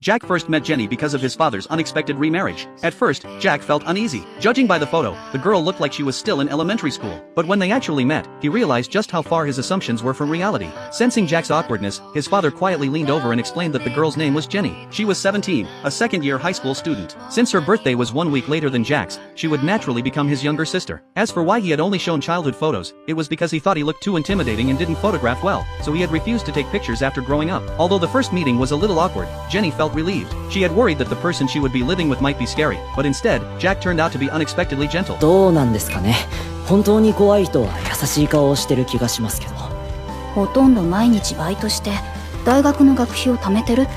Jack first met Jenny because of his father's unexpected remarriage. At first, Jack felt uneasy. Judging by the photo, the girl looked like she was still in elementary school. But when they actually met, he realized just how far his assumptions were from reality. Sensing Jack's awkwardness, his father quietly leaned over and explained that the girl's name was Jenny. She was 17, a second-year high school student. Since her birthday was 1 week later than Jack's, she would naturally become his younger sister. As for why he had only shown childhood photos, it was because he thought he looked too intimidating and didn't photograph well, so he had refused to take pictures after growing up. Although the first meeting was a little awkward, Jenny felt relieved. She had worried that the person she would be living with might be scary, but instead, Jack turned out to be unexpectedly gentle. どうなんですかね。本当に怖い人は優しい顔をしてる気がしますけど。ほとんど毎日バイトして大学の学費を貯めてるって。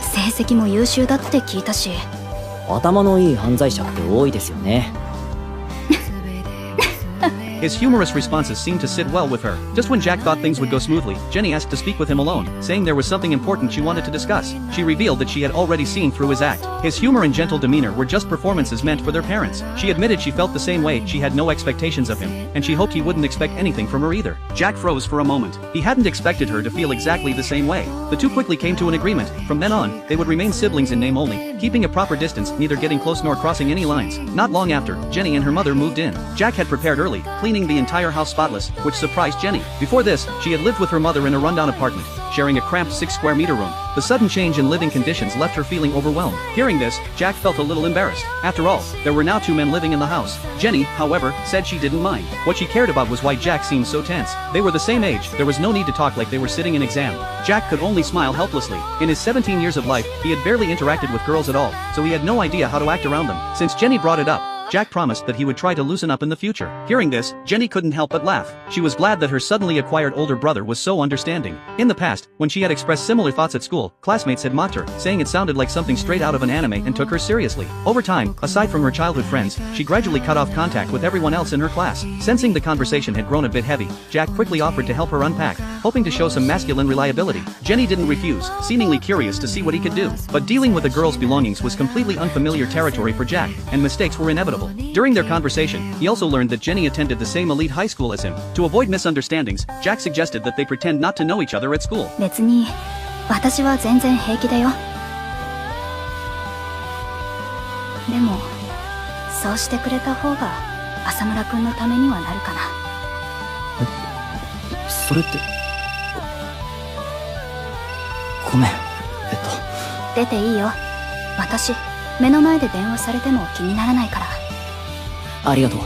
成績も優秀だって聞いたし。頭のいい犯罪者って多いですよね。His humorous responses seemed to sit well with her. Just when Jack thought things would go smoothly, Jenny asked to speak with him alone, saying there was something important she wanted to discuss. She revealed that she had already seen through his act. His humor and gentle demeanor were just performances meant for their parents. She admitted she felt the same way, she had no expectations of him, and she hoped he wouldn't expect anything from her either. Jack froze for a moment. He hadn't expected her to feel exactly the same way. The two quickly came to an agreement. From then on, they would remain siblings in name only, keeping a proper distance, neither getting close nor crossing any lines. Not long after, Jenny and her mother moved in. Jack had prepared early, cleaning the entire house spotless, which surprised Jenny. Before this, she had lived with her mother in a rundown apartment, sharing a cramped 6-square-meter room. The sudden change in living conditions left her feeling overwhelmed. Hearing this, Jack felt a little embarrassed. After all, there were now 2 men living in the house. Jenny, however, said she didn't mind. What she cared about was why Jack seemed so tense. They were the same age, there was no need to talk like they were sitting an exam. Jack could only smile helplessly. In his 17 years of life, he had barely interacted with girls at all, so he had no idea how to act around them. Since Jenny brought it up, Jack promised that he would try to loosen up in the future. Hearing this, Jenny couldn't help but laugh. She was glad that her suddenly acquired older brother was so understanding. In the past, when she had expressed similar thoughts at school, classmates had mocked her, saying it sounded like something straight out of an anime and took her seriously. Over time, aside from her childhood friends, she gradually cut off contact with everyone else in her class. Sensing the conversation had grown a bit heavy, Jack quickly offered to help her unpack, hoping to show some masculine reliability. Jenny didn't refuse, seemingly curious to see what he could do. But dealing with a girl's belongings was completely unfamiliar territory for Jack, and mistakes were inevitable. During their conversation, he also learned that Jenny attended the same elite high school as him. To avoid misunderstandings, Jack suggested that they pretend not to know each other at school. 別に、私は全然平気だよ。でも、そうしてくれた方が浅村くんのためにはなるかな。それって。ごめん。出ていいよ。私、目の前で電話されても気にならないから。ありがとう。